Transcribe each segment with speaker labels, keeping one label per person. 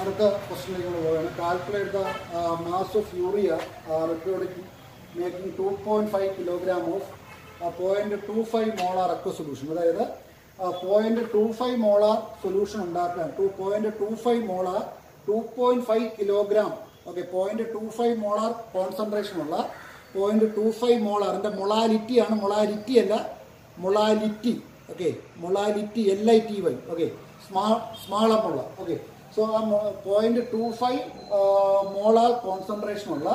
Speaker 1: അടുത്ത ക്വസ്റ്റ്യനിലേക്ക് നമ്മൾ പോവുകയാണ്. Calculate the mass of urea required making 2.5 kilogram of 0.25 molar aqua solution. അതായത് 0.25 മോളാർ സൊല്യൂഷൻ ഉണ്ടാക്കാൻ 0.25 molar 2.5 kilogram. Okay, 0.25 molar concentration ഉള്ള 0.25 മോളാർ. എൻ്റെ മൊളാലിറ്റിയാണ്, മൊളാലിറ്റി അല്ല, molality. Okay, molality LITY. Okay, small അപ്പുള്ള. ഓക്കെ, സോ ആ 0.25 മോളാർ കോൺസെൻട്രേഷൻ ഉള്ള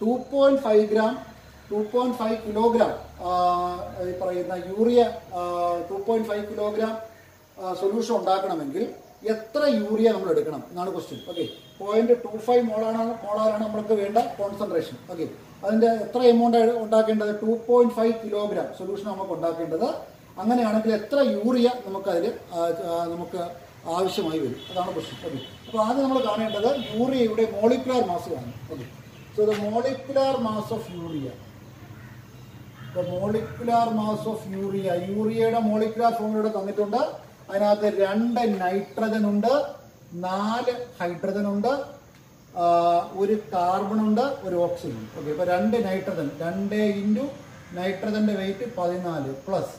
Speaker 1: 2.5 kilogram ഈ പറയുന്ന യൂറിയ 2.5 കിലോഗ്രാം സൊല്യൂഷൻ ഉണ്ടാക്കണമെങ്കിൽ എത്ര യൂറിയ നമ്മൾ എടുക്കണം എന്നാണ് ക്വസ്റ്റ്യൻ. ഓക്കെ, 0.25 മോളാറാണ് നമ്മൾക്ക് വേണ്ട കോൺസെൻട്രേഷൻ. ഓക്കെ, അതിൻ്റെ എത്ര എമൗണ്ട് ഉണ്ടാക്കേണ്ടത്? 2.5 കിലോഗ്രാം സൊല്യൂഷൻ നമുക്ക് ഉണ്ടാക്കേണ്ടത്. അങ്ങനെയാണെങ്കിൽ എത്ര യൂറിയ നമുക്ക് ആവശ്യമായി വരും? അതാണ് ക്വസ്റ്റ്യൻ. ഓക്കെ, അപ്പോൾ ആദ്യം നമ്മൾ കാണേണ്ടത് യൂറിയയുടെ മോളിക്കുലാർ മാസ് കാണും. Okay, so the molecular mass of urea, യൂറിയയുടെ മോളിക്കുലാർ ഫോർമുല തന്നിട്ടുണ്ട്. അതിനകത്ത് 2 നൈട്രജൻ ഉണ്ട്, 4 ഹൈഡ്രജൻ ഉണ്ട്, 1 കാർബൺ ഉണ്ട്, 1 ഓക്സിജൻ ഉണ്ട്. ഓക്കെ, ഇപ്പോൾ 2 നൈട്രജൻ, 2 ഇൻറ്റു നൈട്രജൻ്റെ weight 14 plus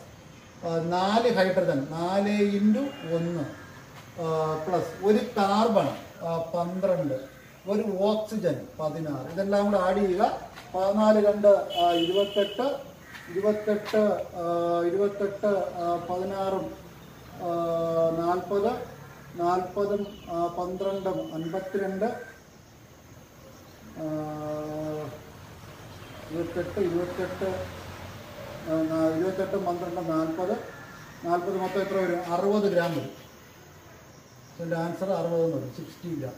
Speaker 1: 4 hydrogen, 4 into 1 plus 1 carbon 12, 1 oxygen 16. ഇതെല്ലാം കൂടെ ആഡ് ചെയ്യുക. 14 2 28, 16 40, 40 12 52, 28 12 40 മൊത്തം എത്ര വരും? 60 ഗ്രാം വരും. ഇതിൻ്റെ ആൻസർ 60 എന്ന് വരും, 60 ഗ്രാം.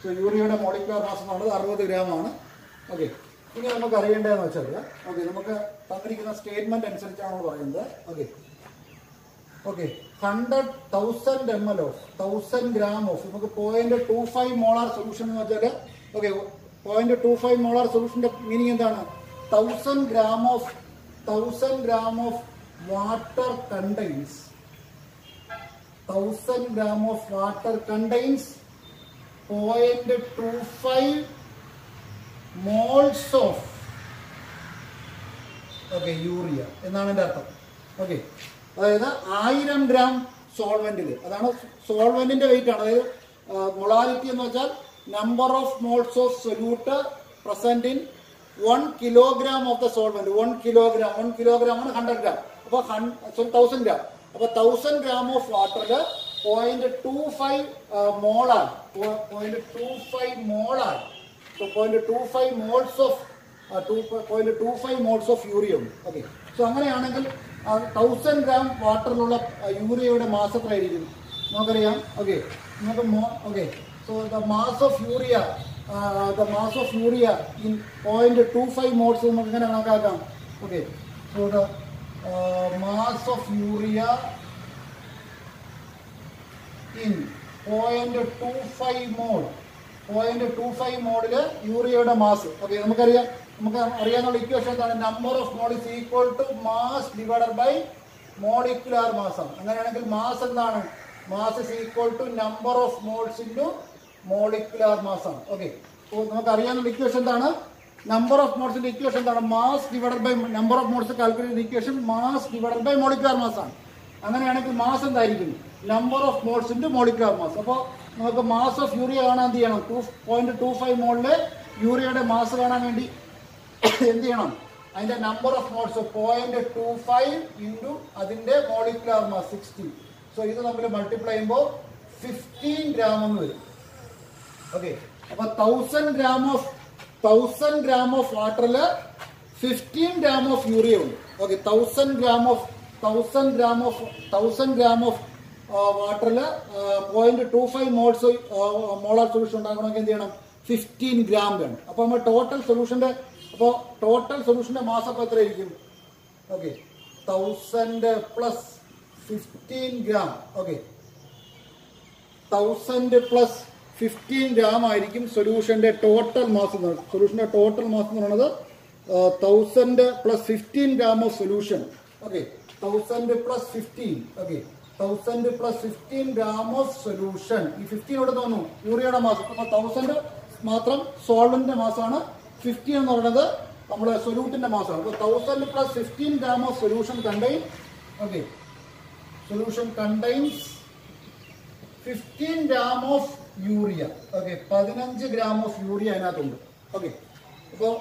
Speaker 1: സോ യൂറിയയുടെ മോളിക്കുലാർ മാസ് എന്ന് പറയുന്നത് 60 ഗ്രാമാണ്. ഓക്കെ, ഇനി നമുക്ക് അറിയേണ്ടതെന്ന് വെച്ചാൽ, ഓക്കെ, നമുക്ക് തന്നിരിക്കുന്ന സ്റ്റേറ്റ്മെന്റ് അനുസരിച്ചാണ് നമ്മൾ പറയുന്നത്. Okay 100,000 ml of 1000 gram of നമുക്ക് 0.25 മോളാർ സൊല്യൂഷൻ എന്ന് വെച്ചാൽ, ഓക്കെ, 0.25 മോളാർ സൊല്യൂഷന്റെ മീനിങ് എന്താണ്? 1000 gram of water contains 1000 gram of water contains 0.25 moles of okay urea എന്നാണ് എൻ്റെ അർത്ഥം. ഓക്കെ, അതായത് 1000 ഗ്രാം സോൾവെന്റിൽ, അതാണ് സോൾവെന്റിന്റെ വെയിറ്റ് ആണ്. അതായത് മൊളാലിറ്റി എന്ന് വെച്ചാൽ number of moles of solute present in 1 kilogram of the solvent. 1 kilogram ആണ് 100 ഗ്രാം. അപ്പോൾ 1000 ഗ്രാം. അപ്പോൾ 1000 ഗ്രാം ഓഫ് വാട്ടറിൽ 0.25 മോളാണ്. 0.25 മോളാണ്. 0.25 moles of 0.25 moles of urea ഉണ്ട്. ഓക്കെ, സോ അങ്ങനെയാണെങ്കിൽ 1000 ഗ്രാം വാട്ടറിലുള്ള യൂറിയയുടെ മാസ് എത്രയായിരിക്കും നമുക്കറിയാം. ഓക്കെ, നമുക്ക് so the mass of urea in 0.25 moles നമുക്ക് എങ്ങനെ കണക്കാക്കാം? Okay, so the mass of urea in 0.25 mole 0.25 മോളില് യൂറിയയുടെ മാസ്. ഓക്കെ, നമുക്ക് അറിയാവുന്ന ഇക്വേഷൻ എന്താണ്? Number of mole is equal to mass divided by molecular mass ആണ്. അങ്ങനെയാണെങ്കിൽ മാസ് എന്താണ്? Mass is equal to number of moles into molecular mass ആണ്. Okay, അപ്പോൾ നമുക്ക് അറിയാവുന്ന ഇക്വേഷൻ എന്താണ്? നമ്പർ ഓഫ് മോൾസിന്റെ ഇക്വേഷൻ എന്താണ്? Mass divided by number of moles calculate equation mass divided by molecular mass ആണ്. അങ്ങനെയാണെങ്കിൽ മാസ് എന്തായിരിക്കും? Number of moles into molecular mass. അപ്പോൾ നമുക്ക് മാസ് ഓഫ് യൂറിയ കാണാൻ എന്ത് ചെയ്യണം? 0.25 മോളിലെ യൂറിയയുടെ മാസ് കാണാൻ വേണ്ടി എന്ത് ചെയ്യണം? അതിന്റെ നമ്പർ ഓഫ് മോൾസ് 0.25 ഇൻറ്റു അതിന്റെ മോളിക്കുലാർ മാസ് 60. സോ ഇത് നമ്മൾ മൾട്ടിപ്ലൈ ചെയ്യുമ്പോൾ 15 ഗ്രാം എന്ന് വരും. ഓക്കെ, അപ്പൊ 1000 ഗ്രാം ഓഫ് വാട്ടറിൽ 15 ഗ്രാം ഓഫ് യൂറിയ ഉണ്ട്. ഓക്കെ, 1000 ഗ്രാം ഓഫ് വാട്ടറിൽ 0.25 മോളാർ സൊല്യൂഷൻ ഉണ്ടാക്കണമെങ്കിൽ എന്ത് ചെയ്യണം? 15 ഗ്രാം വേണം. അപ്പൊ നമ്മൾ ടോട്ടൽ സൊല്യൂഷന്റെ മാസ് അപ്പോൾ എത്രയായിരിക്കും? Okay, 1000 plus 15 gram. Okay, 1000 plus 15 gram ആയിരിക്കും സൊല്യൂഷന്റെ ടോട്ടൽ മാസ് എന്ന് പറയുന്നത്. സൊല്യൂഷന്റെ ടോട്ടൽ മാസ് എന്ന് പറയുന്നത് 1000 plus 15 gram of solution. Okay, 1000 plus 15. Okay, 1000 plus 15 gram of solution. ഈ 15 ഇവിടെ തോന്നുന്നു യൂറിയയുടെ മാസ്. അപ്പൊ 1000 മാത്രം സോൾവെന്റിന്റെ മാസാണ്, 15 എന്ന് പറയുന്നത് നമ്മുടെ സൊല്യൂട്ടിന്റെ മാസമാണ്. അപ്പൊ 1000 plus 15 gram of solution contain. Okay, solution contains 15 gram of urea. Okay, 15 gram of urea അതിനകത്തുണ്ട്. ഓക്കെ, അപ്പോൾ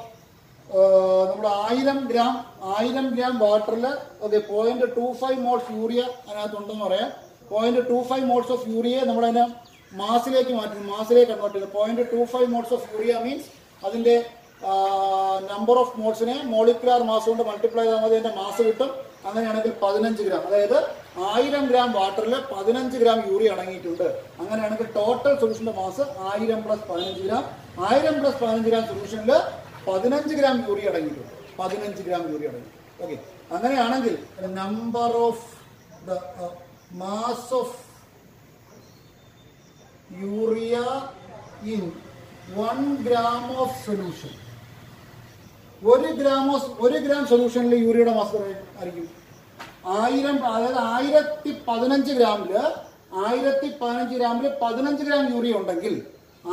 Speaker 1: നമ്മുടെ 1000 ഗ്രാം വാട്ടറിൽ ഓക്കെ 0.25 മോൾസ് യൂറിയ അതിനകത്തുണ്ടെന്ന് പറയാം. 0.25 മോൾസ് ഓഫ് യൂറിയയെ നമ്മളതിനെ മാസിലേക്ക് മാറ്റുന്നു, മാസിലേക്ക് കൺവേർട്ട് ചെയ്യുന്നു. 0.25 മോൾസ് ഓഫ് യൂറിയ മീൻസ് അതിൻ്റെ നമ്പർ ഓഫ് മോൾസിനെ മോളിക്കുലാർ മാസ് കൊണ്ട് മൾട്ടിപ്ലൈ ചെയ്താൽ മതി, അതിൻ്റെ മാസ് കിട്ടും. അങ്ങനെയാണെങ്കിൽ 15 ഗ്രാം, അതായത് 1000 ഗ്രാം വാട്ടറിൽ 15 ഗ്രാം യൂറിയ അടങ്ങിയിട്ടുണ്ട്. അങ്ങനെയാണെങ്കിൽ ടോട്ടൽ സൊല്യൂഷന്റെ mass 1000 plus 15 gram. 1000 plus 15 gram സൊല്യൂഷനിൽ 15 ഗ്രാം യൂറിയ അടങ്ങിയിട്ടുണ്ട്. 15 ഗ്രാം യൂറിയ അടങ്ങിയിട്ടുണ്ട്. ഓക്കെ, അങ്ങനെയാണെങ്കിൽ number of the mass of urea in 1 gram of solution. 1 gram സൊല്യൂഷനിൽ യൂറിയയുടെ മാസ് ആയിരിക്കും 1000. അതായത് 1015 ഗ്രാമില് 15 ഗ്രാം യൂറിയ ഉണ്ടെങ്കിൽ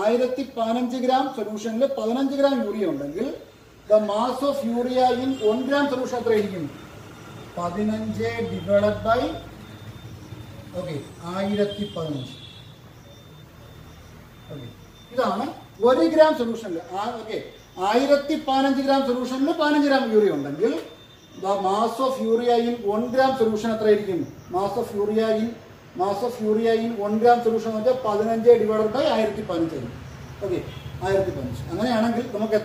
Speaker 1: 1015 ഗ്രാം സൊല്യൂഷനിൽ 15 ഗ്രാം യൂറിയ ഉണ്ടെങ്കിൽ the mass of urea in 1 gram solution എത്രയായിരിക്കും? 15 ഡിവൈഡഡ് ബൈ ഓക്കെ 1015. ഓക്കെ, ഇതാണ് 1 ഗ്രാം സൊല്യൂഷനിൽ. ഓക്കെ, 1015 ഗ്രാം സൊല്യൂഷനിൽ 15 ഗ്രാം യൂറിയ ഉണ്ടെങ്കിൽ the mass of urea in 1 gram solution എത്രയായിരിക്കും? Mass of urea in 1 gram solution എന്ന് വെച്ചാൽ 15 divided by 1015. Okay, 1015. അങ്ങനെയാണെങ്കിൽ നമുക്ക്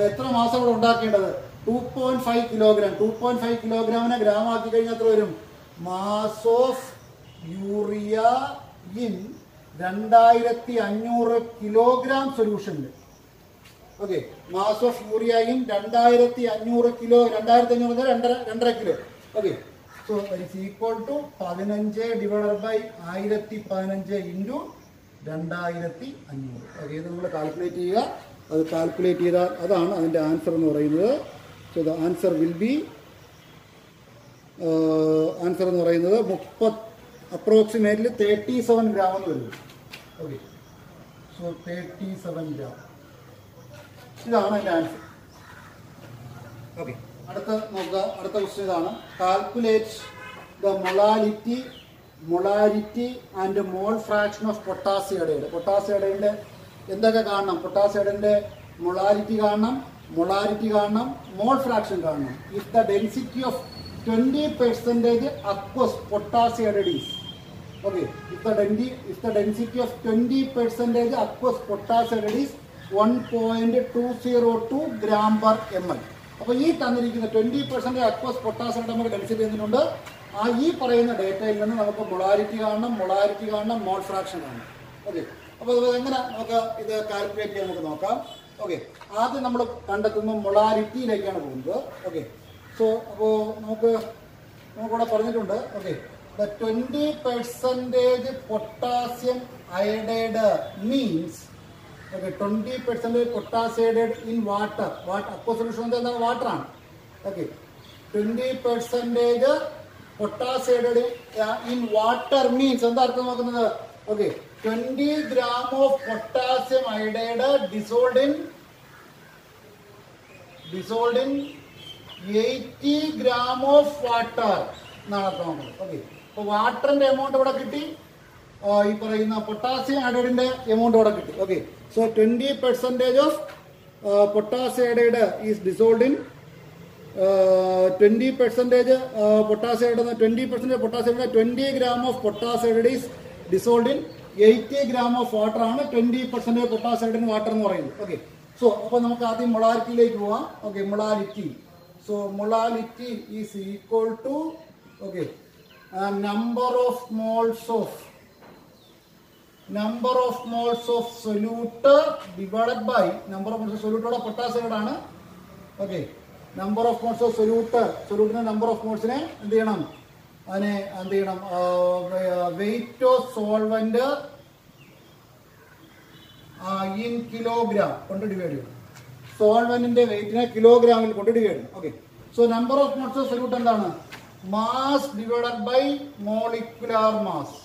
Speaker 1: എത്ര മാസം ഇവിടെ ഉണ്ടാക്കേണ്ടത്? 2.5 കിലോഗ്രാം. 2.5 കിലോഗ്രാമിനെ ഗ്രാം ആക്കി കഴിഞ്ഞാൽ എത്ര വരും? Mass of urea in 2500 kilogram സൊല്യൂഷനിൽ. Okay, mass of urea in 2500 kilo. 2500 2.5 kilo. Okay, so it's equal to 15 divided by 1015 into 2500. Okay, ഇത് നമ്മൾ കാൽക്കുലേറ്റ് ചെയ്യുക. അത് കാൽക്കുലേറ്റ് ചെയ്താൽ അതാണ് അതിൻ്റെ ആൻസർ എന്ന് പറയുന്നത്. So the answer will be answer എന്ന് പറയുന്നത് അപ്രോക്സിമേറ്റ്ലി 37 ഗ്രാം എന്ന് വരും. Okay, so 37 gram. ഇതാണ് അതിൻ്റെ ആൻസർ. ഓക്കെ, അടുത്ത നോക്കുക. അടുത്ത ക്വസ്റ്റ്യൻ ഇതാണ്. Calculate the molarity and mole fraction of potassium iodide. Potassium അയഡൈഡിൻ്റെ എന്തൊക്കെ കാണണം? പൊട്ടാസ്യം അയഡൈഡിൻ്റെ മൊളാരിറ്റി കാണണം, മോൾ ഫ്രാക്ഷൻ കാണണം. If the density of 20% aqueous potassium iodide is. Okay, if the density of 20% aqueous potassium iodide is 1.202 gram per ml. അപ്പോൾ ഈ തന്നിരിക്കുന്ന 20% aqueous potassium iodide നമുക്ക് ഡെൻസിറ്റി എന്തിനുണ്ട്? ഈ പറയുന്ന ഡേറ്റയിൽ നിന്ന് നമുക്ക് മൊളാരിറ്റി കാണണം, മോൾ ഫ്രാക്ഷൻ കാണണം. ഓക്കെ, അപ്പോൾ എങ്ങനെ നമുക്ക് ഇത് കാൽക്കുലേറ്റ് ചെയ്യാൻ നമുക്ക് നോക്കാം. ഓക്കെ, ആദ്യം നമ്മൾ കണ്ടെത്തുന്ന മൊളാരിറ്റിയിലേക്കാണ് പോകുന്നത്. ഓക്കെ, സോ അപ്പോൾ നമുക്കിവിടെ പറഞ്ഞിട്ടുണ്ട്. Okay, the 20% potassium iodide means okay 20% potassium iodide in water. Aqua solution എന്താണ്? വാട്ടറാണ്. Okay, 20% potassium iodide in water means എന്താ അർത്ഥം നോക്കുന്നത്? Okay, 20 gram of potassium iodide dissolved in 80 gram of water എന്നാണ് അർത്ഥം നോക്കുന്നത്. ഓക്കെ, അപ്പോൾ വാട്ടറിന്റെ എമൗണ്ട് ഇവിടെ കിട്ടി, ഈ പറയുന്ന പൊട്ടാസ്യം അയഡൈഡിന്റെ എമൗണ്ട് ഇവിടെ കിട്ടി. Okay, so 20% of potassium iodide is dissolved in 20% potassium iodide 20% potassium 20 gram of potassium iodide is dissolved in 80 gram of water ആണ് 20% പൊട്ടാസ്യം അയഡൈഡ് വാട്ടർ എന്ന് പറയുന്നത്. ഓക്കെ, സോ അപ്പോൾ നമുക്ക് ആദ്യം മൊളാരിറ്റിയിലേക്ക് പോവാം. Okay, molarity. So molality is equal to okay number of moles of solute divided by number of moles of solute oda potassium aanu. Okay, number of moles of solute ine number of moles ne endu cheyanam weight of solvent in kilogram kondu divide cheyum. സോൾവെന്റിന്റെ വെയിറ്റിനെ കിലോഗ്രാമിൽ കൊണ്ട് divide ചെയ്യണം. Okay, so number of moles of solute എന്താണ്? Mass divided by molecular mass.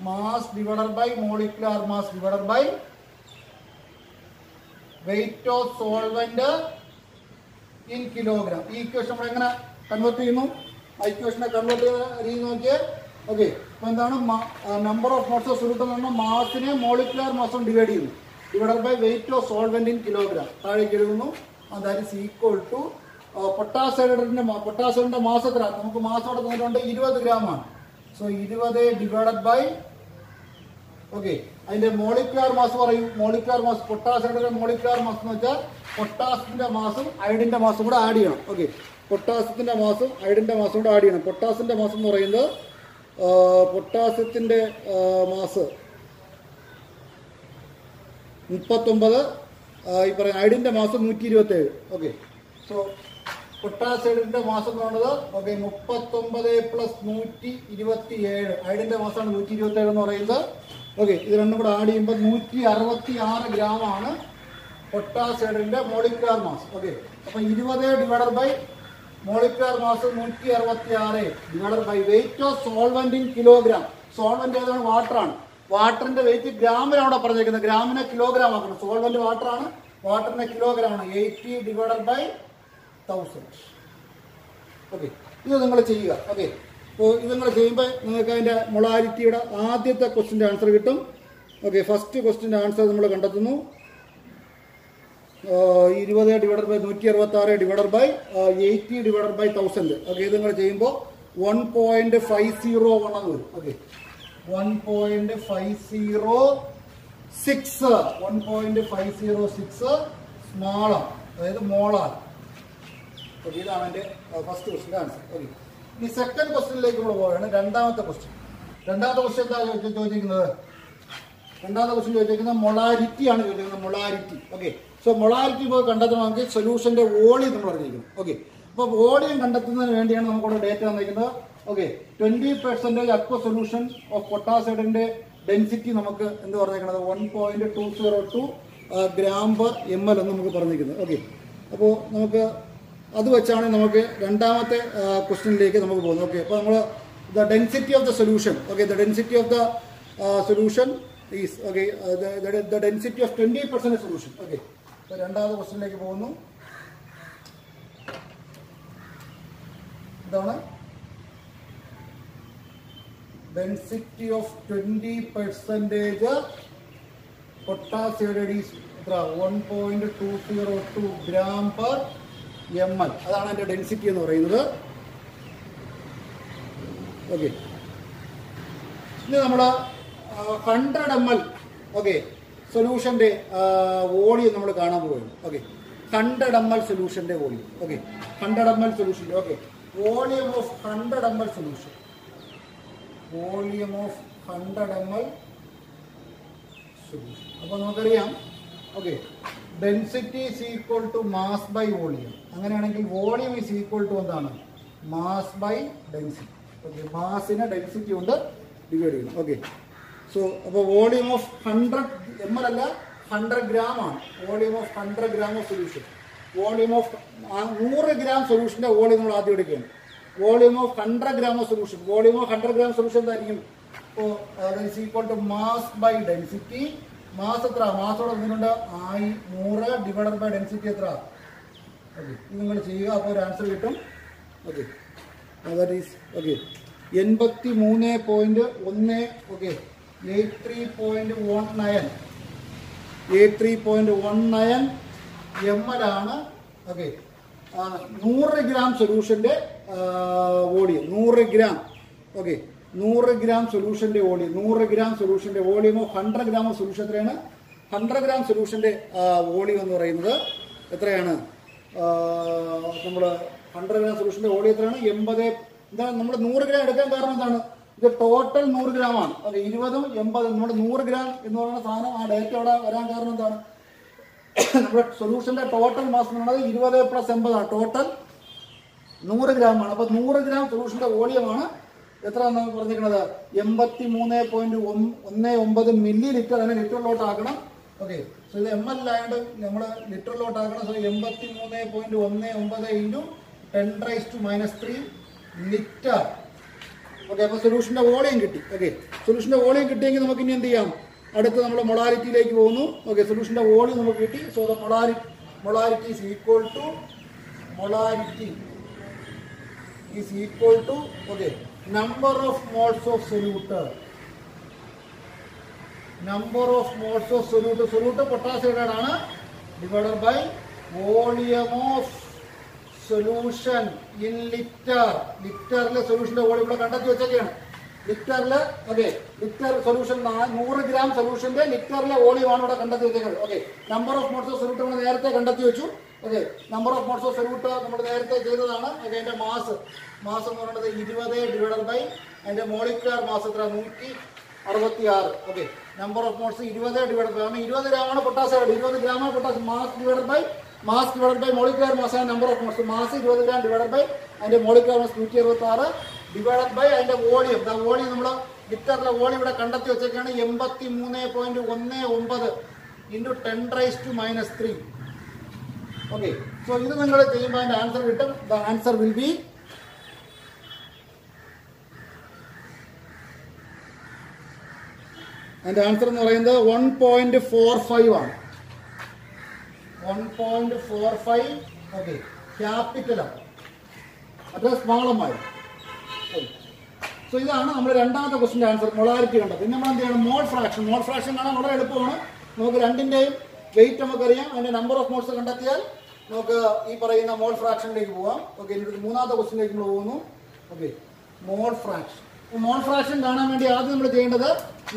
Speaker 1: Mass divided by molecular mass divided by weight of solvent in kilogram. ഈ equation നമ്മൾ എങ്ങനെ convert ചെയ്യുന്നു? ആ ഇക്വേഷനെ കൺവേർട്ട് ചെയ്യുന്ന രീതി നോക്കിയേ. ഓക്കെ, അപ്പോൾ എന്താണ് number of moles of solute എന്ന് പറഞ്ഞാൽ മാസിനെ മോളിക്കുലാർ മാസും ഡിവൈഡ് ചെയ്യുന്നു. Divided by weight of solvent in kilogram. താഴേക്ക് എഴുതുന്നു. ദാറ്റ് ഈസ് ഈക്വൽ ടു പൊട്ടാസ്യത്തിന്റെ മാസ് എത്ര? നമുക്ക് മാസം അവിടെ തന്നിട്ടുണ്ട് 20 ഗ്രാമാണ്. സോ 20 ഡിവൈഡഡ് ബൈ ഓക്കെ അതിന്റെ മോളിക്കുലാർ മാസ് പറയും. മോളിക്കുലാർ മാസ് പൊട്ടാസ്യത്തിന്റെ മോളിക്കുലാർ മാസ് എന്ന് വെച്ചാൽ പൊട്ടാസ്യത്തിന്റെ മാസും അയഡിന്റെ മാസും കൂടെ ആഡ് ചെയ്യണം. ഓക്കെ, പൊട്ടാസ്യത്തിന്റെ മാസും അയഡിന്റെ മാസും കൂടെ ആഡ് ചെയ്യണം. പൊട്ടാസ്യത്തിന്റെ മാസം എന്ന് പറയുന്നത് പൊട്ടാസ്യത്തിന്റെ മാസ് 39, ഈ പറയുന്ന അയഡിന്റെ മാസം 127. ഓക്കെ, സോ പൊട്ടാസ്യത്തിന്റെ മാസം എന്ന് പറയുന്നത് ഓക്കെ 39 പ്ലസ് 127. അയഡിന്റെ മാസമാണ് 127 എന്ന് പറയുന്നത്. ഓക്കെ, ഇത് രണ്ടും കൂടെ ആഡ് ചെയ്യുമ്പോൾ 166 ഗ്രാമാണ് പൊട്ടാസ്യത്തിന്റെ മോളിക്കുലാർ മാസ്. ഓക്കെ, അപ്പൊ 20 divided by molecular mass 166 divided by weight of solvent in kilogram. Solvent ഏതാണ്? വാട്ടറാണ്. വാട്ടറിന്റെ വെയിറ്റ് ഗ്രാമിലാണ് അവിടെ പറഞ്ഞിരിക്കുന്നത്. ഗ്രാമിനെ കിലോഗ്രാം ആക്കണം. സോൾവെന്റ് വാട്ടറാണ്, വാട്ടറിനെ കിലോഗ്രാം ആണ്. 80 ഡിവൈഡഡ് ബൈ 1000. ഓക്കെ, ഇത് നിങ്ങൾ ചെയ്യുക. ഓക്കെ, അപ്പോൾ ഇത് നിങ്ങൾ ചെയ്യുമ്പോൾ നിങ്ങൾക്ക് അതിൻ്റെ മൊളാരിറ്റിയുടെ ആദ്യത്തെ ക്വസ്റ്റിൻ്റെ ആൻസർ കിട്ടും. ഓക്കെ, ഫസ്റ്റ് ക്വസ്റ്റിൻ്റെ ആൻസർ നമ്മൾ കണ്ടെത്തുന്നു. 20 divided by 166 divided by 80 divided by 1000. Okay, ഇത് നിങ്ങൾ ചെയ്യുമ്പോൾ 1.501 എന്ന് വരും. ഓക്കെ, 1.506 1.506 സ്മാളാണ്, അതായത് മോളാണ്. ഓക്കെ, ഇതാണ് എൻ്റെ ഫസ്റ്റ് ക്വസ്റ്റിൻ്റെ ആൻസർ. ഓക്കെ, ഇനി സെക്കൻഡ് ക്വസ്റ്റ്യനിലേക്ക് നമ്മൾ പോവുകയാണ്. രണ്ടാമത്തെ ക്വസ്റ്റ്യൻ എന്താ ചോദിച്ചിരിക്കുന്നത്? രണ്ടാമത്തെ ക്വസ്റ്റ്യൻ ചോദിച്ചിരിക്കുന്നത് മൊളാരിറ്റി ആണ് ചോദിച്ചിരിക്കുന്നത്. മൊളാരിറ്റി. ഓക്കെ, സോ മൊളാരിറ്റി ഇപ്പോൾ കണ്ടെത്തണമെങ്കിൽ സൊല്യൂഷന്റെ വോളിയം നമ്മൾ അറിഞ്ഞിരിക്കണം. ഓക്കെ, അപ്പോൾ വോളിയം കണ്ടെത്തുന്നതിന് വേണ്ടിയാണ് നമുക്കിവിടെ ഡേറ്റ തന്നിരിക്കുന്നത്. ഓക്കെ, 20% അക്വ സൊല്യൂഷൻ ഓഫ് പൊട്ടാസ്യത്തിന്റെ ഡെൻസിറ്റി നമുക്ക് എന്ത് പറഞ്ഞിരിക്കുന്നത്? 1.202 ഗ്രാം പെർ ml എന്ന് നമുക്ക് പറഞ്ഞിരിക്കുന്നത്. ഓക്കെ, അപ്പോൾ നമുക്ക് അത് വെച്ചാണ് നമുക്ക് രണ്ടാമത്തെ ക്വസ്റ്റ്യനിലേക്ക് നമുക്ക് പോകുന്നത്. ഓക്കെ, അപ്പോൾ നമ്മൾ the density of the solution. Okay, the density of the solution is okay the density of 20% solution. Okay, അപ്പോൾ രണ്ടാമത്തെ ക്വസ്റ്റ്യനിലേക്ക് പോകുന്നു. ഇതാണ് density of 20% potassium is 1.202 gram per ml. അതാണ് എൻ്റെ ഡെൻസിറ്റി എന്ന് പറയുന്നത്. ഓക്കെ, ഇനി നമ്മൾ 100 ml ഓക്കെ സൊല്യൂഷൻ്റെ വോളിയം നമ്മൾ കാണാൻ പോവുകയാണ്. ഓക്കെ, 100 ml സൊല്യൂഷൻ്റെ വോളിയം. ഓക്കെ, 100 ml സൊല്യൂഷൻ്റെ okay volume of 100 ml solution. Volume of 100 ml solution. അപ്പോൾ നമുക്കറിയാം okay density is equal to mass by volume. അങ്ങനെയാണെങ്കിൽ വോളിയം ഈസ് ഈക്വൽ ടു എന്താണ്? Mass by density. ഓക്കെ, മാസിനെ ഡെൻസിറ്റി കൊണ്ട് divide ചെയ്യണം. Okay, so അപ്പോൾ volume of 100 ml അല്ല 100 gram ആണ്. Volume of 100 gram of solution. Volume of 100 gram സൊല്യൂഷൻ്റെ volume നമ്മൾ ആദ്യം എടുക്കുകയാണ്. Volume of 100 gram of solution. Volume of 100 gram solution എന്തായിരിക്കും? അപ്പോൾ that is equal to mass by density. Mass എത്ര? മാസോടെ ഒന്നുകൊണ്ട് 100 ഡിവൈഡഡ് ബൈ ഡെൻസിറ്റി എത്ര? ഓക്കെ, ഇത് നിങ്ങൾ ചെയ്യുക. അപ്പോൾ ഒരു ആൻസർ കിട്ടും. Okay, that is okay 83.1 okay 83.19 ml ആണ്. ഓക്കെ, 100 ഗ്രാം സൊല്യൂഷൻ്റെ വോളിയം. 100 ഗ്രാം ഓക്കെ 100 ഗ്രാം സൊല്യൂഷൻ്റെ വോളിയം. 100 ഗ്രാം സൊല്യൂഷൻ്റെ volume of 100 gram of solution എത്രയാണ്? 100 ഗ്രാം സൊല്യൂഷൻ്റെ വോളിയം എന്ന് പറയുന്നത് എത്രയാണ്? നമ്മൾ 100 ഗ്രാം സൊല്യൂഷൻ്റെ വോളിയം എത്രയാണ്? 80. എന്താണ് നമ്മൾ 100 ഗ്രാം എടുക്കാൻ കാരണം എന്താണ്? ഇത് ടോട്ടൽ 100 ഗ്രാം ആണ്. ഓക്കെ, 20ഉം 80 നമ്മുടെ 100 ഗ്രാം എന്ന് പറയുന്ന സാധനം ആ ഡേറ്റ അവിടെ വരാൻ കാരണം എന്താണ്? നമ്മുടെ സൊല്യൂഷൻ്റെ ടോട്ടൽ മാസ് എന്ന് പറയുന്നത് 20 പ്ലസ് 80 ആണ്. ടോട്ടൽ 100 ഗ്രാം ആണ്. അപ്പോൾ 100 ഗ്രാം സൊല്യൂഷൻ്റെ വോളിയമാണ് എത്ര എന്നാണ് പറഞ്ഞിരിക്കുന്നത്? 83.19 മില്ലി ലിറ്റർ. അതിനെ ലിറ്ററിലോട്ട് ആക്കണം. ഓക്കെ, സോ ഇത് ml ആയതുകൊണ്ട് നമ്മൾ ലിറ്ററിലോട്ട് ആക്കണം. So 83.19 × 10⁻³ litre. ഓക്കെ, അപ്പോൾ സൊല്യൂഷൻ്റെ വോളിയം കിട്ടി. ഓക്കെ, സൊല്യൂഷൻ്റെ വോളിയം കിട്ടിയെങ്കിൽ നമുക്ക് ഇനി എന്ത് ചെയ്യാം? അടുത്ത് നമ്മൾ മൊളാരിറ്റിയിലേക്ക് പോകുന്നു. ഓക്കെ, സൊല്യൂഷൻ്റെ വോളിയം നമുക്ക് കിട്ടി. So the molarity is equal to okay number of moles of solute. Solute potassium ആണ് divided by volume of solution in litre. ലിറ്ററിലെ സൊല്യൂഷന്റെ വോളിയം ഇവിടെ കണ്ടെത്തി വെച്ചൊക്കെയാണ്. ലിറ്ററിൽ ഓക്കെ, ലിറ്റർ സൊല്യൂഷൻ 100 ഗ്രാം സൊല്യൂഷന്റെ ലിറ്ററിലെ വോളിയമാണ് ഇവിടെ കണ്ടെത്തി വെച്ചേക്കുന്നത്. Okay, number of moles of solute നമ്മൾ നേരത്തെ കണ്ടെത്തി വെച്ചു. Okay, number of moles of solute നമ്മൾ നേരത്തെ ചെയ്തതാണ്. ഓക്കെ, അതിന്റെ മാസ് എന്ന് പറയുന്നത് 20 ഡിവൈഡഡ് ബൈ അതിന്റെ മോളിക്കുലർ മാസ് എത്ര? 166. Okay, number of moles 20 divided by 20 ഗ്രാമാണ് പൊട്ടാസ്യം. 20 ഗ്രാമാണ് potassium. Mass divided by molecular mass ആണ് number of moles. Mass 20 gram divided by അതിന്റെ മോളിക്കുലർ മാസ് 166 ഡിവൈഡഡ് ബൈ അതിന്റെ വോളിയം. വോളിയം നമ്മൾ ലിറ്ററിലെ വോളിയം ഇവിടെ കണ്ടെത്തി വെച്ചേക്കാണ് 83.19 ഇൻറ്റു 10⁻³ ഓക്കെ. സോ ഇത് നിങ്ങൾ ചെയ്യുമ്പോൾ അതിന്റെ ആൻസർ കിട്ടും. ദ ആൻസർ വിൽ ബി അതിന്റെ ആൻസർ എന്ന് പറയുന്നത് 1.45 ആണ്. 1.45 ഓക്കെ, ക്യാപിറ്റലാണ്, അത് സ്മോളമായി. സോ ഇതാണ് നമ്മുടെ രണ്ടാമത്തെ ക്വസ്റ്റിന്റെ ആൻസർ, മൊളാരിറ്റി കണ്ടത്. പിന്നെ നമ്മൾ എന്ത് ചെയ്യണം? മോൾ ഫ്രാക്ഷൻ കാണാൻ വളരെ എളുപ്പമാണ്. നമുക്ക് രണ്ടിന്റെയും വെയിറ്റ് നമുക്കറിയാം. അതിന്റെ നമ്പർ ഓഫ് മോൾസ് കണ്ടെത്തിയാൽ നമുക്ക് ഈ പറയുന്ന മോൾ ഫ്രാക്ഷനിലേക്ക് പോകാം. ഓക്കെ, ഇനി മൂന്നാമത്തെ ക്വസ്റ്റിനിലേക്ക് നമ്മൾ പോകുന്നു. ഓക്കെ, മോൾ ഫ്രാക്ഷൻ കാണാൻ വേണ്ടി ആദ്യം നമ്മൾ ചെയ്യേണ്ടത്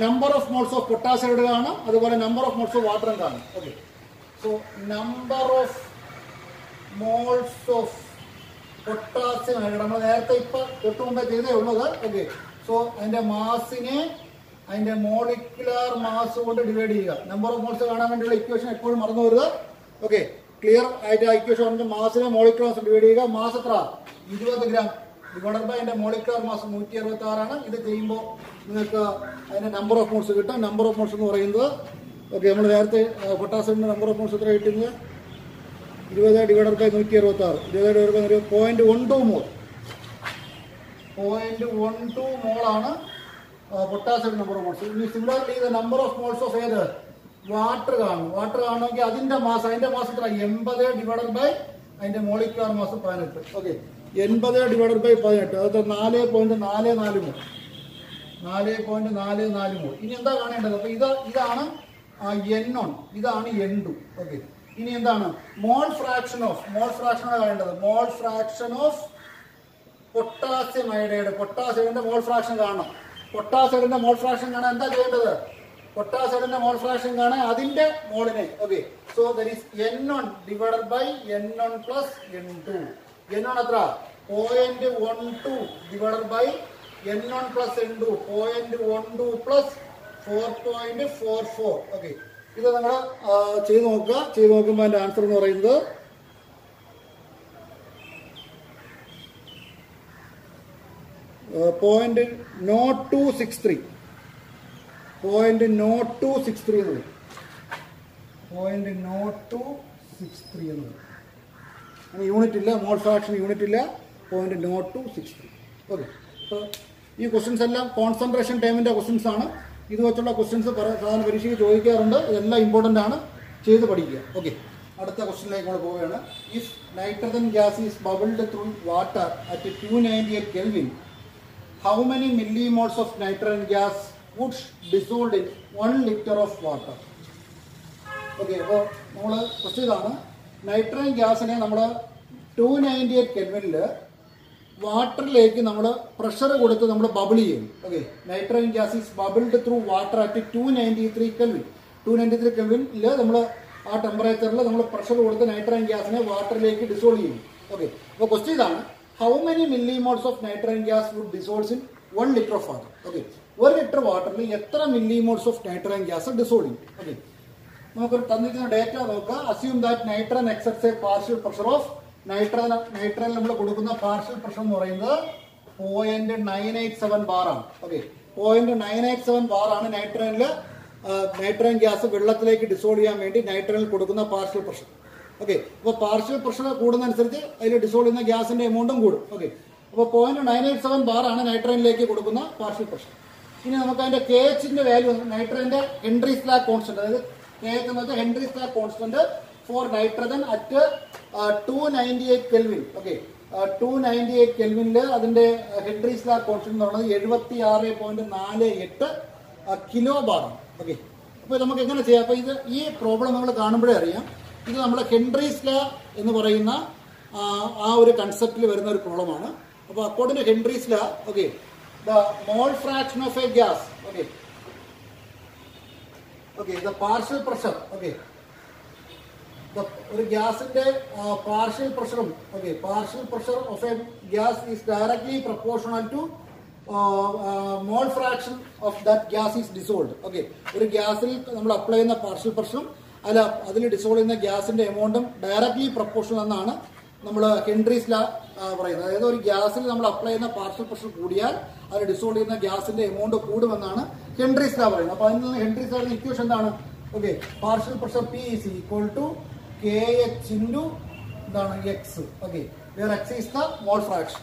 Speaker 1: number of moles of potassium ഇടുകയാണ്, അതുപോലെ നമ്പർ ഓഫ് മോൾസ് ഓഫ് വാട്ടറും കാണും. Okay, so number of moles of potassium നമ്മൾ നേരത്തെ ഇപ്പൊ തൊട്ട് മുമ്പേ ചെയ്തേ ഉള്ളത്. ഓക്കെ, സോ അതിന്റെ മാസിനെ അതിന്റെ മോളിക്കുലർ മാസ് കൊണ്ട് ഡിവൈഡ് ചെയ്യുക. നമ്പർ ഓഫ് മോൾസ് കാണാൻ വേണ്ടിയുള്ള ഇക്വേഷൻ എപ്പോഴും മറന്നു വരുത്. ഓക്കെ, ക്ലിയർ ആയിട്ട് ആ ഇക്വേഷൻ വന്നിട്ട് മാസിനെ മോളിക്കുലർ മാസ് ഡിവൈഡ് ചെയ്യുക. മാസ് എത്ര? 20 ഗ്രാം ഡിവൈഡഡ് ബൈ അതിന്റെ മോളിക്കുലർ മാസ് 166 ആണ്. ഇത് ചെയ്യുമ്പോൾ നിങ്ങൾക്ക് അതിന്റെ നമ്പർ ഓഫ് മോൾസ് കിട്ടും. നമ്പർ ഓഫ് മോൾസ് എന്ന് പറയുന്നത് ഓക്കെ, നമ്മൾ നേരത്തെ പൊട്ടാസ്യത്തിന്റെ നമ്പർ ഓഫ് മോൾസ് എത്ര കിട്ടുന്നത്? 20 divided by 166. 20 divided by 0.12 mole. 0.12 മോളാണ് പൊട്ടാസ്യം നമ്പർ ഓഫ് മോൾസ്. ഇനി similarly the number of moles of ഏത്? വാട്ടർ കാണുമെങ്കിൽ അതിന്റെ മാസ് എത്ര? 80 ഡിവൈഡഡ് ബൈ അതിന്റെ molecular mass 18. Okay, 80 divided by 18 അത് 4.44 മോൾ. 4.44 മോൾ. ഇനി എന്താ കാണേണ്ടത്? അപ്പൊ ഇതാണ് N1, ഇതാണ് N2. ഓക്കെ, ഇനി എന്താണ്? മോൾ ഫ്രാക്ഷൻ കാണേണ്ടത്. Mole fraction of potassium iodide. പൊട്ടാസ്യത്തിന്റെ മോൾ ഫ്രാക്ഷൻ കാണണം. പൊട്ടാസ്യത്തിന്റെ മോൾ ഫ്രാക്ഷൻ കാണാൻ എന്താ ചെയ്യേണ്ടത്? പൊട്ടാസ്യത്തിന്റെ മോൾ ഫ്രാക്ഷൻ കാണാൻ അതിന്റെ മോളിനെ. Okay, so that is N1 divided by N1 plus N2. N1 എത്ര? 0.12 divided by N1 plus N2. 0.12 plus 4.44. Okay, ഇത് നിങ്ങൾ ചെയ്ത് നോക്കുക. ചെയ്ത് നോക്കുമ്പോൾ അതിന്റെ ആൻസർ എന്ന് പറയുന്നത് 0.0263. 0.0263 എന്ന് പറയും. 0.0263 എന്ന് പറയും. അങ്ങനെ യൂണിറ്റ് ഇല്ല, മോൾ ഫ്രാക്ഷൻ യൂണിറ്റ് ഇല്ല. 0.0263. ഓക്കെ, അപ്പോൾ ഈ ക്വസ്റ്റ്യൻസ് എല്ലാം കോൺസെൻട്രേഷൻ ടൈമിന്റെ ക്വസ്റ്റ്യൻസ് ആണ്. ഇത് വെച്ചുള്ള ക്വസ്റ്റ്യൻസ് സാധാരണ പരീക്ഷയ്ക്ക് ചോദിക്കാറുണ്ട്. ഇതെല്ലാം ഇമ്പോർട്ടൻ്റ് ആണ്, ചെയ്ത് പഠിക്കുക. ഓക്കെ, അടുത്ത ക്വസ്റ്റ്യനിലേക്ക് നമ്മൾ പോവുകയാണ്. If nitrogen gas is bubbled through water at 298 Kelvin, how many millimoles of nitrogen gas would dissolved in 1 liter of water? Okay, അപ്പോൾ നമ്മൾ ക്വസ്റ്റ്യൻ ഇതാണ്. നൈട്രജൻ ഗ്യാസിനെ നമ്മൾ 298 Kelvinൽ വാട്ടറിലേക്ക് നമ്മൾ പ്രഷർ കൊടുത്ത് നമ്മൾ ബബിൾ ചെയ്യും. Okay, nitrogen gas is bubbled through water at 293 Kelvin. 293 Kelvinൽ നമ്മൾ ആ ടെമ്പറേച്ചറിൽ നമ്മൾ പ്രഷർ കൊടുത്ത് നൈട്രജൻ ഗ്യാസിനെ വാട്ടറിലേക്ക് ഡിസോൾവ് ചെയ്യും. ഓക്കെ, അപ്പോൾ ക്വസ്റ്റ്യൻ ഇതാണ്. How many millimoles of nitrogen gas would dissolves in 1 liter of water? Okay, 1 litre വാട്ടറിൽ എത്ര millimoles of nitrogen gas dissolve ചെയ്യും? ഓക്കെ, നമുക്ക് തന്നിരിക്കുന്ന ഡേറ്റ നോക്കുക. Assume that nitrogen excepts a partial pressure of nitrogen നമ്മൾ കൊടുക്കുന്ന partial pressure എന്ന് പറയുന്നത് 0.987 ബാർ ആണ്. ഓക്കെ, 0.987 ബാർ ആണ് നൈട്രജൻ ഗ്യാസ് വെള്ളത്തിലേക്ക് ഡിസോൾവ് ചെയ്യാൻ വേണ്ടി നൈട്രജനിൽ കൊടുക്കുന്ന പാർഷ്യൽ പ്രഷർ. ഓക്കെ, അപ്പോൾ പാർഷ്യൽ പ്രഷർ കൂടുന്നതനുസരിച്ച് അതിൽ ഡിസോൾവ് ചെയ്യുന്ന ഗ്യാസിന്റെ എമൗണ്ടും കൂടും. ഓക്കെ, അപ്പോൾ 0.987 ബാറാണ് നൈട്രജനിലേക്ക് കൊടുക്കുന്ന പാർഷ്യൽ പ്രഷർ. ഇനി നമുക്ക് അതിന്റെ കെ എച്ചിന്റെ വാല്യൂ നൈട്രജന്റെ ഹെൻട്രീസ് ലാ കോൺസ്റ്റന്റ്, അതായത് കെ എച്ച് എന്ന് വെച്ചാൽ Henry's law constant for nitrogen at 298 kelvin. Okay, 298 കെൽവിനിൽ അതിന്റെ ഹെൻട്രീസ് ലാ കോൺസ്റ്റന്റ് എന്ന് പറയുന്നത് 76.48 കിലോ ബാറാണ്. ഓക്കെ, അപ്പോൾ നമുക്ക് എങ്ങനെ ചെയ്യാം? അപ്പോൾ ഇത് ഈ പ്രോബ്ലം നമ്മൾ കാണുമ്പോഴേ അറിയാം, ഇത് നമ്മൾ ഹെൻട്രീസ് ലാ എന്ന് പറയുന്ന ആ ഒരു കൺസെപ്റ്റിൽ വരുന്ന ഒരു പ്രോബ്ലമാണ്. അപ്പോൾ അക്കോർഡിംഗ് ടു ഹെൻട്രീസ് ലാ, okay, the mole fraction of a gas, okay, the partial pressure, okay, ഒരു ഗ്യാസിന്റെ പാർഷ്യൽ പ്രഷറും, okay, partial pressure of A gas is directly proportional to mole fraction of that gas is dissolved. Okay, ഒരു ഗ്യാസിൽ നമ്മൾ apply ചെയ്യുന്ന partial പ്രഷറും അല്ല അതിൽ ഡിസോൾവ് ചെയ്യുന്ന ഗ്യാസിന്റെ എമൗണ്ടും ഡയറക്ട്ലി പ്രൊപ്പോർഷണൽ എന്നാണ് നമ്മൾ ഹെൻട്രീസ് ലാ പറയുന്നത്. അതായത് ഒരു ഗ്യാസിൽ നമ്മൾ അപ്ലൈ ചെയ്യുന്ന പാർഷ്യൽ പ്രഷർ കൂടിയാൽ അത് ഡിസോൾവ് ചെയ്യുന്ന ഗ്യാസിന്റെ എമൗണ്ട് കൂടുമെന്നാണ് ഹെൻട്രീസ് ലാ പറയുന്നത്. അപ്പോൾ അതിൽ നിന്ന് ഹെൻട്രീസ് ലാ ഇക്വേഷൻ എന്താണ്? Okay, partial pressure P is equal to K H into എന്താണ് X. Okay, where X is the mole fraction.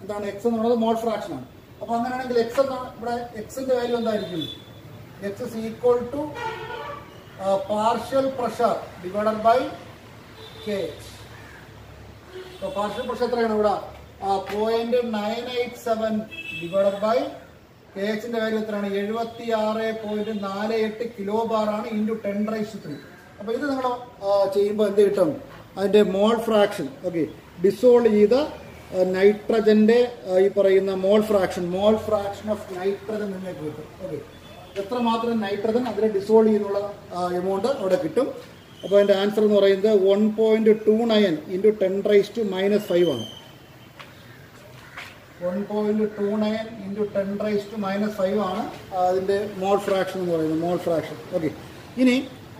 Speaker 1: എന്താണ് എക്സ് എന്ന് പറയുന്നത്? മോൾ ഫ്രാക്ഷൻ ആണ്. അപ്പോൾ അങ്ങനെയാണെങ്കിൽ എക്സ് എന്താണ് ഇവിടെ? എക്സിന്റെ വാല്യൂ എന്തായിരിക്കും? X is equal to partial pressure divided by K H. അപ്പോൾ പാർഷ്യൽ പ്രഷർ എത്രയാണ് ഇവിടെ? 0.987 ഡിവൈഡഡ് ബൈ കെ എച്ചിന്റെ വാല്യൂ എത്രയാണ്? 76.48 കിലോ ബാർ ആണ് ഇൻറ്റു 10⁻3. അപ്പോൾ ഇത് നിങ്ങൾ ചെയ്യുമ്പോൾ എന്ത് കിട്ടും? അതിന്റെ മോൾ ഫ്രാക്ഷൻ, ഓക്കെ, ഡിസോൾവ് ചെയ്ത നൈട്രജന്റെ ഈ പറയുന്ന മോൾ ഫ്രാക്ഷൻ ഓഫ് നൈട്രജൻ നിങ്ങൾക്ക് കിട്ടും. ഓക്കെ, എത്രമാത്രം നൈട്രജൻ അതിൽ ഡിസോൾവ് ചെയ്യുന്നുള്ള എമൗണ്ട് അവിടെ കിട്ടും. അപ്പോൾ അതിന്റെ ആൻസർ എന്ന് പറയുന്നത് 1.29 ഇൻറ്റു 10⁻⁻5 ആണ്. 1.29 ഇൻറ്റു 10⁻⁻5 ആണ് അതിന്റെ മോൾ ഫ്രാക്ഷൻ എന്ന് പറയുന്നത്, മോൾ ഫ്രാക്ഷൻ. ഓക്കെ, ഇനി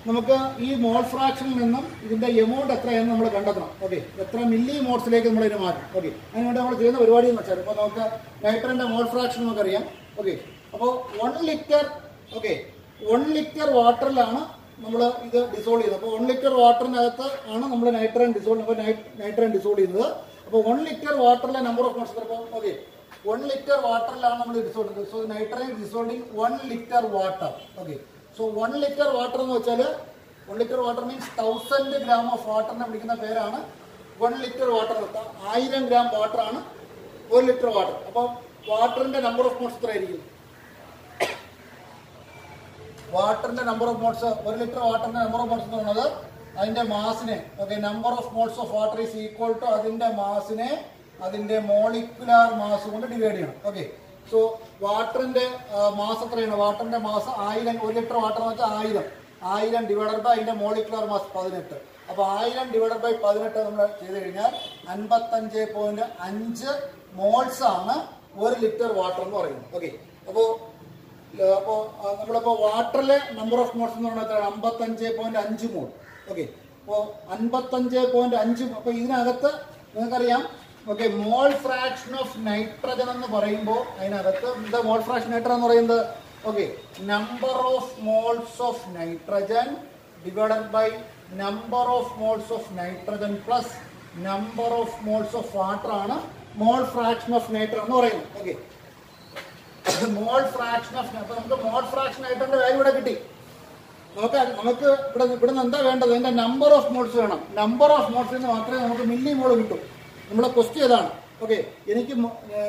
Speaker 1: നമുക്ക് ഈ മോൾ ഫ്രാക്ഷനിൽ നിന്നും ഇതിന്റെ എമൗണ്ട് എത്രയെന്ന് നമ്മൾ കണ്ടെത്തണം. ഓക്കെ, എത്ര മില്ലി മോൾസിലേക്ക് നമ്മൾ ഇതിനെ മാറ്റും. ഓക്കെ, അതിനുവേണ്ടി നമ്മൾ ചെയ്യുന്ന പരിപാടി എന്ന് വെച്ചാൽ, ഇപ്പോൾ നമുക്ക് നൈട്രജന്റെ മോൾ ഫ്രാക്ഷൻ നമുക്കറിയാം. ഓക്കെ, അപ്പോൾ 1 ലിറ്റർ, ഓക്കെ, 1 ലിറ്റർ വാട്ടറിലാണ് നമ്മൾ ഇത് ഡിസോൾവ് ചെയ്യുന്നത്. അപ്പോൾ 1 ലിറ്റർ വാട്ടറിനകത്ത് ആണ് നമ്മൾ നൈട്രജൻ ഡിസോൾവ് ചെയ്യുന്നത്. അപ്പോൾ 1 ലിറ്റർ വാട്ടറിലെ നമ്പർ ഓഫ് മോൾസ് എത്ര? ഓക്കെ, 1 ലിറ്റർ വാട്ടറിലാണ് നമ്മൾ ഡിസോൾവ് ചെയ്യുന്നത്. So nitrogen dissolving 1 litre water. Okay, so 1 litre water എന്ന് വെച്ചാൽ 1 litre water means 1000 gram of വാട്ടറിനെ വിളിക്കുന്ന പേരാണ് 1 ലിറ്റർ വാട്ടർ. 1000 ഗ്രാം വാട്ടർ ആണ് 1 ലിറ്റർ വാട്ടർ. അപ്പോൾ വാട്ടറിന്റെ നമ്പർ ഓഫ് മോൾസ് എത്ര ആയിരിക്കും? വാട്ടറിന്റെ നമ്പർ ഓഫ് മോൾസ്, 1 ലിറ്റർ വാട്ടറിന്റെ നമ്പർ ഓഫ് മോൾസ് എന്ന് പറയുന്നത് അതിന്റെ മാസിനെ, okay, number of moles of water is equal to അതിന്റെ മാസിനെ അതിന്റെ മോളിക്കുലാർ മാസ് കൊണ്ട് ഡിവൈഡ് ചെയ്യണം. ഓക്കെ, സോ വാട്ടറിന്റെ മാസ് എത്രയാണ്? വാട്ടറിന്റെ മാസ് 1000. 1 ലിറ്റർ വാട്ടർ എന്ന് വെച്ചാൽ 1000 ഡിവൈഡഡ് ബൈ അതിന്റെ മോളിക്കുലാർ മാസ് 18. അപ്പോൾ 1000 ഡിവൈഡഡ് ബൈ 18 നമ്മൾ ചെയ്ത് കഴിഞ്ഞാൽ 55.5 മോൾസ് ആണ് 1 ലിറ്റർ വാട്ടർ എന്ന് പറയുന്നത്. ഓക്കെ, അപ്പോൾ നമ്മളിപ്പോൾ വാട്ടറിലെ നമ്പർ ഓഫ് മോൾസ് എന്ന് പറഞ്ഞാൽ 55.5 മോൾ. ഓക്കെ, അപ്പോൾ 55.5. അപ്പോൾ ഇതിനകത്ത് നിങ്ങൾക്കറിയാം, okay, mole fraction of nitrogen എന്ന് പറയുമ്പോൾ അതിനകത്ത് എന്താ മോൾ ഫ്രാക്ഷൻ നൈട്രജൻ എന്ന് പറയുന്നത്? Okay, number of moles of nitrogen divided by number of moles of nitrogen plus number of moles of water ആണ് മോൾ ഫ്രാക്ഷൻ ഓഫ് നൈട്രജൻ എന്ന് പറയുന്നത്. Okay, mole fraction of, അപ്പോൾ നമുക്ക് മോൾ ഫ്രാക്ഷൻ നൈട്രജന്റെ വാല്യൂ ഇവിടെ കിട്ടി. നമുക്ക് ഇവിടെ നിന്ന് എന്താ വേണ്ടത്? അതിന്റെ നമ്പർ ഓഫ് മോൾസ് വേണം. നമ്പർ ഓഫ് മോൾസിൽ നിന്ന് മാത്രമേ നമുക്ക് മില്ലി മോൾ കിട്ടും. നമ്മുടെ ക്വസ്റ്റ്യൻ ഇതാണ്. ഓക്കെ, എനിക്ക്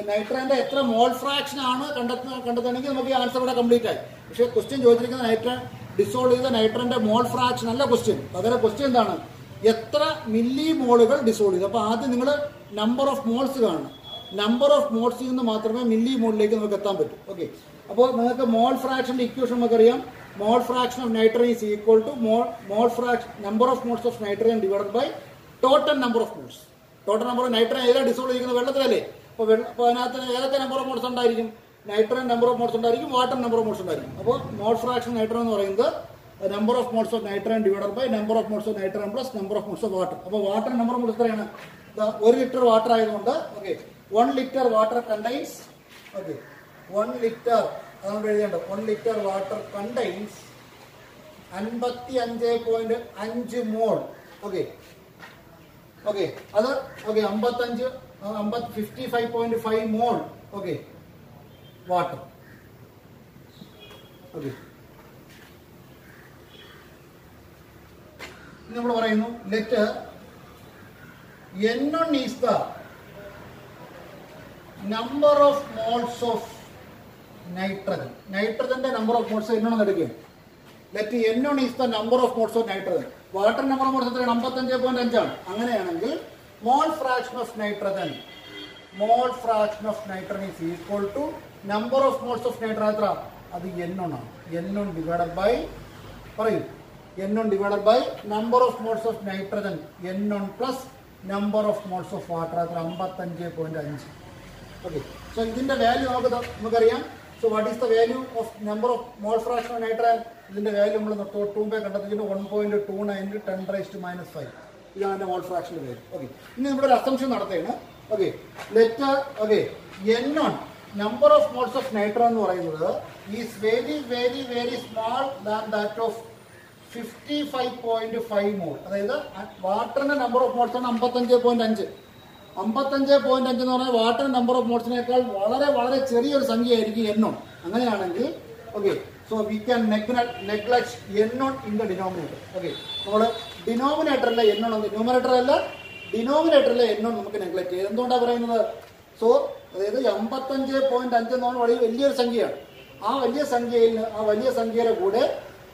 Speaker 1: നൈട്രജന്റെ എത്ര മോൾ ഫ്രാക്ഷൻ ആണ് കണ്ടെത്തണമെങ്കിൽ നമുക്ക് ഈ ആൻസർ ഇവിടെ കംപ്ലീറ്റ് ആയി. പക്ഷേ ക്വസ്റ്റ്യൻ ചോദിച്ചിരിക്കുന്ന നൈട്രജൻ ഡിസോൾവ് ചെയ്ത നൈട്രജന്റെ മോൾ ഫ്രാക്ഷൻ അല്ല ക്വസ്റ്റ്യൻ. പകരം ക്വസ്റ്റ്യൻ എന്താണ്? എത്ര മില്ലി മോളുകൾ ഡിസോൾവ് ചെയ്തു. അപ്പോൾ ആദ്യം നിങ്ങൾ നമ്പർ ഓഫ് മോൾസ് കാണണം. നമ്പർ ഓഫ് മോൾസിൽ നിന്ന് മാത്രമേ മില്ലി മോളിലേക്ക് നമുക്ക് എത്താൻ പറ്റൂ. ഓക്കെ, അപ്പോൾ നിങ്ങൾക്ക് മോൾ ഫ്രാക്ഷന്റെ ഇക്വേഷൻ നമുക്കറിയാം. Mole fraction of nitrogen is equal to mole fraction number of moles of nitrogen divided by total number of moles. Total number of nitrogen ഏതാ ഡിസോൾവ് ചെയ്യുന്നത്? വെള്ളത്തിലല്ലേ. അപ്പോൾ അതിനകത്ത് ഏതൊക്കെ നമ്പർ ഓഫ് മോൾസ് ഉണ്ടായിരിക്കും? നൈട്രജൻ നമ്പർ ഓഫ് മോൾസ് ഉണ്ടായിരിക്കും, water number of moles ഉണ്ടായിരിക്കും. അപ്പോൾ മോൾ ഫ്രാക്ഷൻ നൈട്രജൻ എന്ന് പറയുന്നത് number of moles of nitrogen divided by number of moles of nitrogen plus number of moles of water. അപ്പോൾ water number of moles എത്രയാണ്? 1 litre water ആയതുകൊണ്ട്, okay, 1 litre water contains, okay, 1 litre അതുകൊണ്ട് എഴുതേണ്ടത് 1 litre water contains 55.5 mole. Okay, okay, അത് okay 55 55.5 mole okay water. Okay, നമ്മൾ പറയുന്നു let N1 is the number of moles of nitrogen. നൈട്രജന്റെ number of moles എന്നോണം എടുക്കുക. Let N1 is the number of moles of nitrogen. Water number of moles എത്രയാണ്? 55.5 ആണ്. അങ്ങനെയാണെങ്കിൽ മോൾ fraction of nitrogen is equal to number of moles of nitrogen എത്ര? അത് N1 ആണ്. N1 divided by പറയൂ N1 divided by number of moles of nitrogen N1 plus number of moles of water at 55.5. Okay, so ഇതിന്റെ value നമുക്കറിയാം. So what is the value of number of mole fraction of nitrogen? ഇതിന്റെ value നമ്മൾ തൊട്ടുമുമ്പേ കണ്ടെത്തിയിട്ട് 1.29 into 10 raised to minus 5. ഇതാണ് എൻ്റെ മോൾ ഫ്രാക്ഷൻ്റെ value. Okay, ഇനി നമ്മുടെ ഒരു അസംഷൻ നടത്തുകയാണ്. Okay, let okay N1 number of moles of nitrogen എന്ന് പറയുന്നത് is very very very small than that of 55.5 മോൾ. അതായത് വാട്ടറിന്റെ നമ്പർ ഓഫ് മോൾസ് ആണ് 55.5. 55.5 എന്ന് പറഞ്ഞാൽ വാട്ടർ നമ്പർ ഓഫ് മോൾസിനേക്കാൾ വളരെ വളരെ ചെറിയൊരു സംഖ്യയായിരിക്കും N1. അങ്ങനെയാണെങ്കിൽ okay, so we can neglect N1 in the denominator. Okay, നമ്മൾ ഡിനോമിനേറ്ററിലെ N1 ഡിനോമിനേറ്ററിലെ N1 നമുക്ക് നെഗ്ലക്ട് ചെയ്യാം. എന്തുകൊണ്ടാണ് പറയുന്നത്? സോ അതായത് 55.5 എന്ന് പറഞ്ഞാൽ വളരെ വലിയൊരു സംഖ്യയാണ്. ആ വലിയ സംഖ്യയുടെ കൂടെ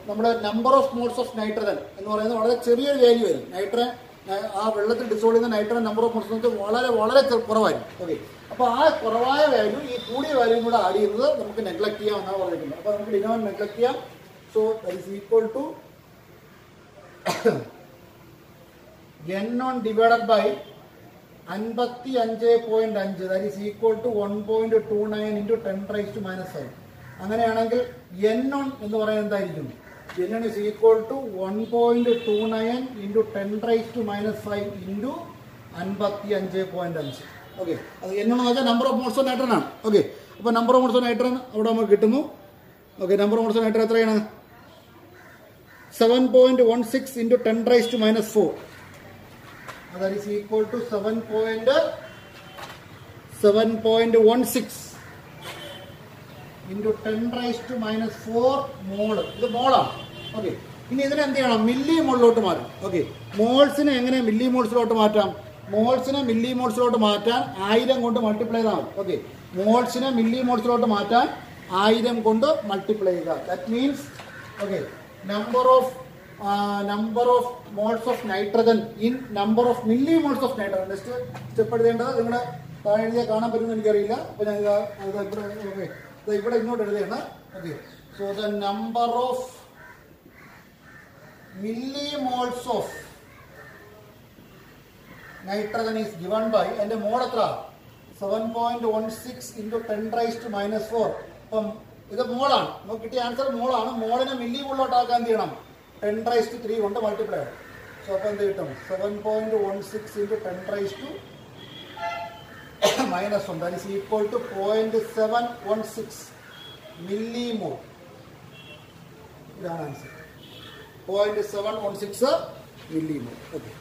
Speaker 1: നമ്മുടെ number of moles of nitrogen എന്ന് പറയുന്നത് വളരെ ചെറിയൊരു വാല്യൂ വരും. നൈട്രജൻ ആ വെള്ളത്തിൽ ഡിസോൾവ് ചെയ്യുന്ന നൈട്രജൻ നമ്പർ ഓഫ് മോൾസ് വളരെ വളരെ കുറവായിരിക്കും. ഓക്കെ, അപ്പോൾ ആ കുറവായ വാല്യൂ ഈ കൂടിയ വാല്യൂ കൂടെ ആഡ് ചെയ്യുന്നത് നമുക്ക് നെഗ്ലക്ട് ചെയ്യാം എന്നാണ് പറഞ്ഞിരിക്കുന്നത്. അപ്പോൾ നമുക്ക് ഡിനോമിനേറ്റർ നെഗ്ലക്ട് ചെയ്യാം. So that is equal to N1 divided by 55.5 that is equal to 1.29 into 10 raised to minus 5. അങ്ങനെയാണെങ്കിൽ N1 എന്ന് പറയുന്നത് എന്തായിരിക്കും? N1 is equal to 1.29 into 10 raised to minus 5 into 55.5. Okay, അത് N1 എന്ന് വെച്ചാൽ number of moles of nitrogen ആണ്. Okay, അപ്പോൾ number of moles of nitrogen അവിടെ നമുക്ക് കിട്ടുന്നു. Okay, number of moles of nitrogen എത്രയാണ്? 7.16 into 10 raised to minus 4. That is equal to 7.16 into 10 raised to minus 4 മോൾ. ഇത് മോളാണ്. ഓക്കെ, ഇനി ഇതിനെ എന്ത് ചെയ്യണം? മില്ലി മോളിലോട്ട് മാറ്റും. ഓക്കെ, മോൾസിനെ എങ്ങനെ മില്ലി മോൾസിലോട്ട് മാറ്റാം? മോൾസിനെ മില്ലി മോൾസിലോട്ട് മാറ്റാൻ 1000 കൊണ്ട് മൾട്ടിപ്ലൈ ചെയ്താൽ മതി. ഓക്കെ, മോൾസിനെ മില്ലി മോൾസിലോട്ട് മാറ്റാൻ 1000 കൊണ്ട് മൾട്ടിപ്ലൈ ചെയ്യുക. That means okay number of moles of nitrogen in number of millimoles of nitrogen. Next step എഴുതേണ്ടത് നിങ്ങൾ താഴെ എഴുതിയാൽ കാണാൻ പറ്റുമെന്ന് എനിക്കറിയില്ല. അപ്പോൾ ഞാൻ ഇവിടെ ഇങ്ങോട്ട് എഴുതുകയാണ്. Okay, so the number of millimoles of nitrogen is given by അതിന്റെ മോൾ എത്ര? 7.16 into 10 raised to minus 4. അപ്പം ഇത് മോളാണ്. നമുക്ക് കിട്ടിയ ആൻസർ മോളാണ്. മോളിനെ മില്ലി മോളിലോട്ടാക്കാൻ എന്ത് ചെയ്യണം? 10 raised to 3 കൊണ്ട് മൾട്ടിപ്ലൈ ആണ്. സോ അപ്പോൾ എന്ത് കിട്ടും? 7.16 into 10 raised to minus 1 that is equal to 0.716 millimole. ഇതാണ് ആൻസർ. 0.716 millimole. ഓക്കെ.